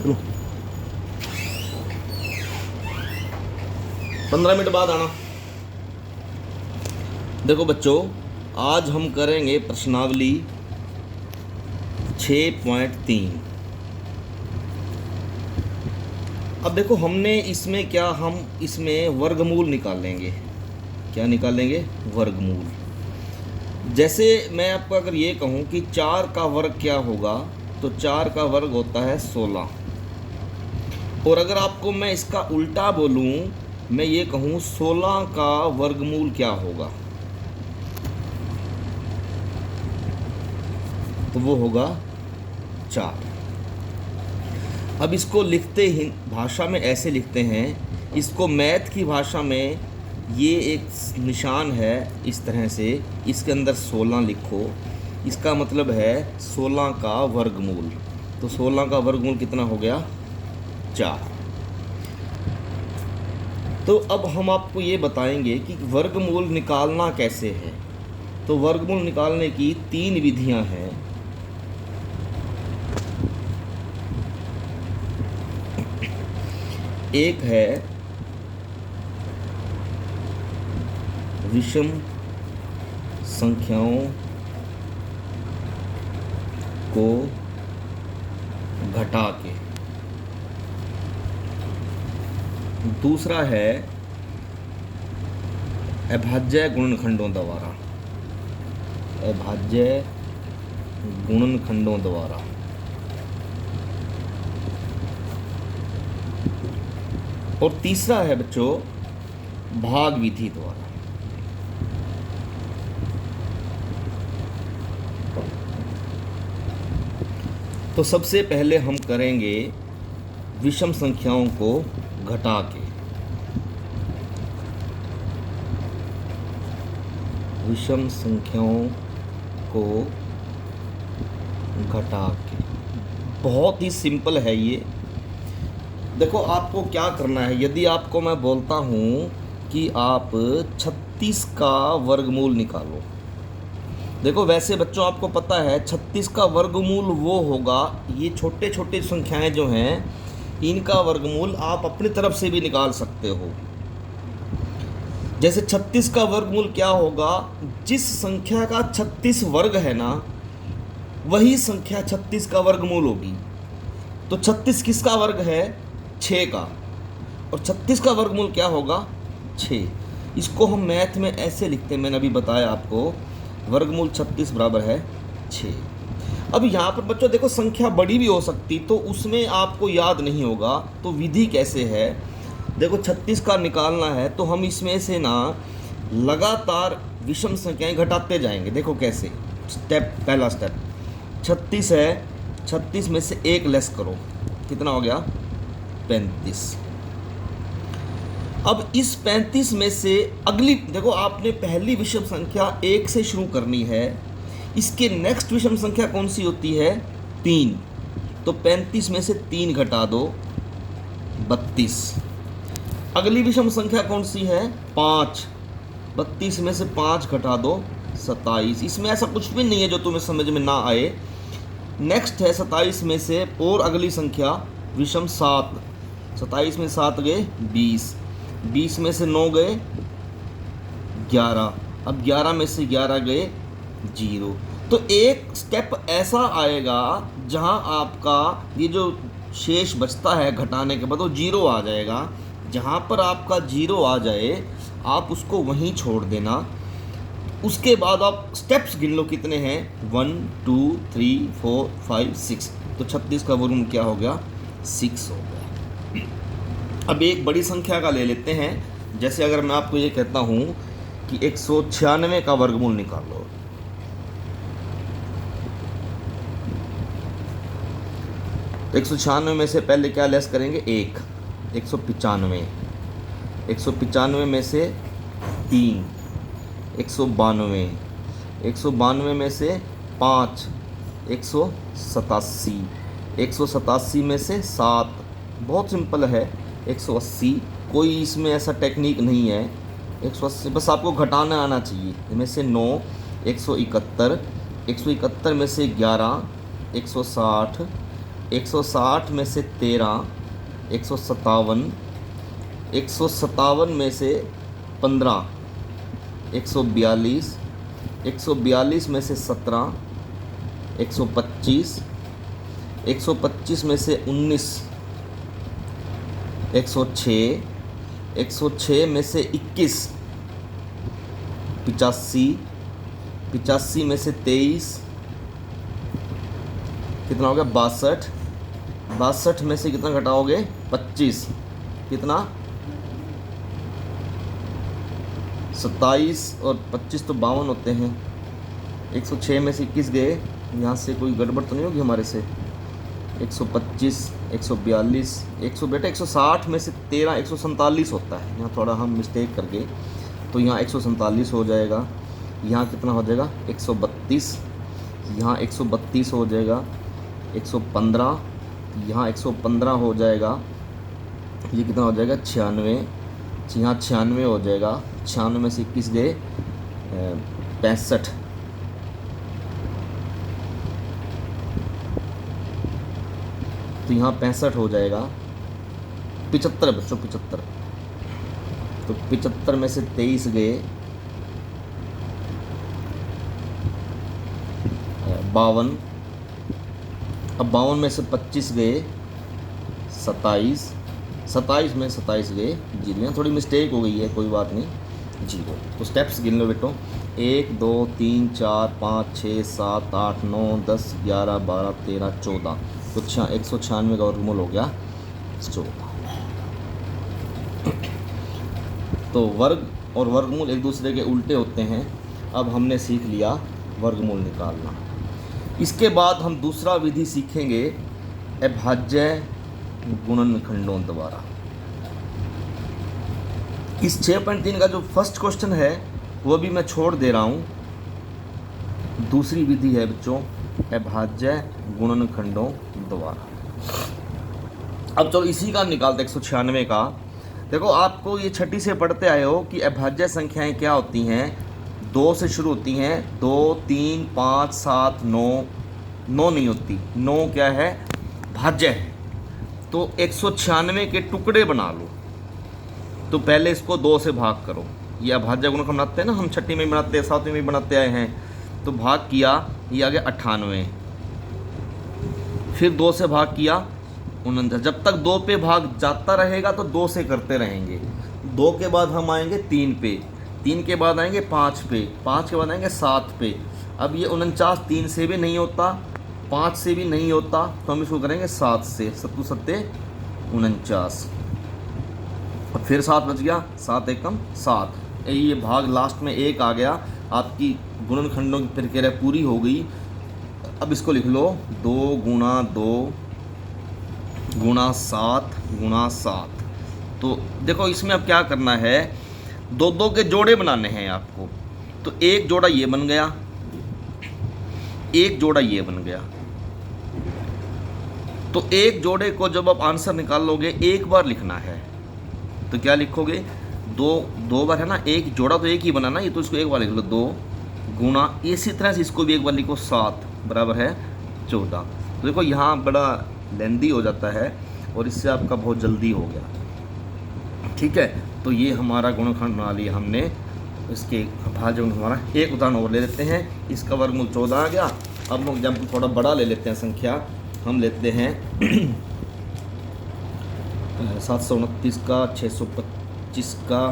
चलो 15 मिनट बाद आना। देखो बच्चों, आज हम करेंगे प्रश्नावली 6.3। अब देखो हमने इसमें क्या, हम इसमें वर्गमूल निकालेंगे। क्या निकालेंगे? वर्गमूल। जैसे मैं आपको अगर ये कहूँ कि 4 का वर्ग क्या होगा, तो 4 का वर्ग होता है 16। और अगर आपको मैं इसका उल्टा बोलूँ, मैं ये कहूँ 16 का वर्गमूल क्या होगा, तो वो होगा 4। अब इसको लिखते ही भाषा में ऐसे लिखते हैं, इसको मैथ की भाषा में ये एक निशान है इस तरह से, इसके अंदर 16 लिखो, इसका मतलब है 16 का वर्गमूल। तो 16 का वर्गमूल कितना हो गया? 4। तो अब हम आपको ये बताएंगे कि वर्गमूल निकालना कैसे है। तो वर्गमूल निकालने की 3 विधियां हैं। एक है विषम संख्याओं को घटा के, दूसरा है अभाज्य गुणनखंडों द्वारा, अभाज्य गुणनखंडों द्वारा, और तीसरा है बच्चों भाग विधि द्वारा। तो सबसे पहले हम करेंगे विषम संख्याओं को घटा के। विषम संख्याओं को घटा के बहुत ही सिंपल है ये। देखो आपको क्या करना है, यदि आपको मैं बोलता हूँ कि आप 36 का वर्गमूल निकालो। देखो वैसे बच्चों आपको पता है 36 का वर्गमूल वो होगा, ये छोटे छोटे संख्याएं जो हैं इनका वर्गमूल आप अपनी तरफ से भी निकाल सकते हो। जैसे 36 का वर्गमूल क्या होगा, जिस संख्या का 36 वर्ग है ना, वही संख्या 36 का वर्गमूल होगी। तो 36 किसका वर्ग है? 6 का। और 36 का वर्गमूल क्या होगा? 6। इसको हम मैथ में ऐसे लिखते हैं, मैंने अभी बताया आपको, वर्गमूल 36 बराबर है 6। अब यहाँ पर बच्चों देखो संख्या बड़ी भी हो सकती, तो उसमें आपको याद नहीं होगा। तो विधि कैसे है, देखो 36 का निकालना है तो हम इसमें से ना लगातार विषम संख्याएं घटाते जाएंगे। देखो कैसे, स्टेप, पहला स्टेप 36 है, 36 में से 1 लेस करो, कितना हो गया? 35। अब इस 35 में से अगली, देखो आपने पहली विषम संख्या 1 से शुरू करनी है, इसके नेक्स्ट विषम संख्या कौन सी होती है? 3। तो 35 में से 3 घटा दो, 32। अगली विषम संख्या कौन सी है? 5। 32 में से 5 घटा दो, 27। इसमें ऐसा कुछ भी नहीं है जो तुम्हें समझ में ना आए। नेक्स्ट है 27 में से और अगली संख्या विषम 7। 27 में 7 गए 20, 20 में से 9 गए 11, अब 11 में से 11 गए 0। तो एक स्टेप ऐसा आएगा जहां आपका ये जो शेष बचता है घटाने के बाद वो 0 आ जाएगा। जहां पर आपका 0 आ जाए आप उसको वहीं छोड़ देना। उसके बाद आप स्टेप्स गिन लो कितने हैं, 1 2 3 4 5 6। तो 36 का वर्गमूल क्या हो गया? 6 हो गया। अब एक बड़ी संख्या का ले लेते हैं। जैसे अगर मैं आपको ये कहता हूँ कि 196 का वर्गमूल निकालो, तो 196 में से पहले क्या लेस करेंगे? 1। 195, 195 में से 3, 192, 192 में से 5, 187, 187 में से 7। बहुत सिंपल है, 180। कोई इसमें ऐसा टेक्निक नहीं है, 180 बस आपको घटाना आना चाहिए। इनमें से 9, 171, 171 में से 11, 160, 160 में से 13, 157, 157 में से 15, 142, 142 में से 17, 125, 125 में से 19, 106, 106 में से 21, 85, 85 में से 23, कितना हो गया 62, 62 में से कितना घटाओगे 25, कितना 27 और 25 तो 52 होते हैं। 106 में से 21 गए, यहाँ से कोई गड़बड़ तो नहीं होगी हमारे से। 125, 142, 100 बेटा 160 में से 13, 147 होता है, यहाँ थोड़ा हम मिस्टेक कर गए, तो यहाँ 147 हो जाएगा। यहाँ कितना हो जाएगा 132, यहाँ 132 हो जाएगा, 115, यहाँ 115 हो जाएगा, ये कितना हो जाएगा 96, यहाँ 96 हो जाएगा। 96 में से 21 गए 65, तो यहाँ 65 हो जाएगा। 75 बच्चों 75, तो 75 में से 23 गए 52, अब 52 में से 25 गए 27, 27 में 27 गए 0, यहाँ थोड़ी मिस्टेक हो गई है, कोई बात नहीं 0। तो स्टेप्स गिन लो बेटो, 1 2 3 4 5 6 7 8 9 10 11 12 13 14, तो 196 का वर्गमूल हो गया 14। तो वर्ग और वर्गमूल एक दूसरे के उल्टे होते हैं। अब हमने सीख लिया वर्गमूल निकालना। इसके बाद हम दूसरा विधि सीखेंगे अभाज्य गुणनखंडों द्वारा। इस 6.3 का जो फर्स्ट क्वेश्चन है वो भी मैं छोड़ दे रहा हूँ। दूसरी विधि है बच्चों अभाज्य गुणनखंडों द्वारा। अब चलो इसी का निकालते 196 का। देखो आपको ये छठी से पढ़ते आए हो कि अभाज्य संख्याएं क्या होती हैं, 2 से शुरू होती हैं। 2 3 5 7 9, 9 नहीं होती, 9 क्या है भाज्य है। तो 196 के टुकड़े बना लो। तो पहले इसको 2 से भाग करो। ये अभाज्य गुणनखंड बनाते हैं ना, हम छठी में बनाते हैं, 7वीं में बनाते आए हैं। तो भाग किया, ये आ गया 98, फिर 2 से भाग किया 49। जब तक 2 पे भाग जाता रहेगा तो 2 से करते रहेंगे। 2 के बाद हम आएंगे 3 पे, 3 के बाद आएंगे 5 पे, 5 के बाद आएंगे 7 पे। अब ये 49 3 से भी नहीं होता, 5 से भी नहीं होता, तो हम इसको करेंगे 7 से। 7 7 49, और फिर 7 बच गया, 7 एकम 7। ये भाग लास्ट में 1 आ गया, आपकी गुणनखंडों की प्रक्रिया पूरी हो गई। अब इसको लिख लो 2 गुणा 2 गुणा 7 गुणा 7। तो देखो इसमें अब क्या करना है, 2 के जोड़े बनाने हैं आपको। तो एक जोड़ा ये बन गया, एक जोड़ा ये बन गया। तो एक जोड़े को जब आप आंसर निकालोगे एक बार लिखना है, तो क्या लिखोगे 2 बार है ना, एक जोड़ा तो एक ही बना ना, ये तो इसको एक बार लिख लो 2 गुणा, इसी तरह से इसको भी एक बार लिखो 7 बराबर है 14। तो देखो यहाँ बड़ा लेंदी हो जाता है और इससे आपका बहुत जल्दी हो गया। ठीक है, तो ये हमारा गुणनखंड बना लिया हमने। इसके भाज्य हमारा एक उदाहरण और ले लेते हैं। इसका वर्गमूल 14 आ गया। अब हम एग्जाम्पल थोड़ा बड़ा ले लेते हैं संख्या, हम लेते हैं 729 का, 625 का,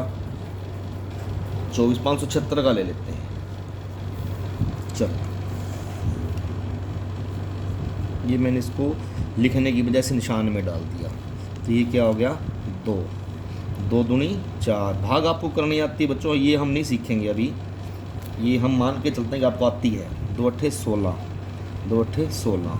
24 576 का ले लेते हैं। चलो ये मैंने इसको लिखने की वजह से निशान में डाल दिया। तो ये क्या हो गया 2 2 दूनी 4। भाग आपको करनी आती है बच्चों, ये हम नहीं सीखेंगे अभी, ये हम मान के चलते हैं कि आपको आती है। 2 8 16, 2 8 16।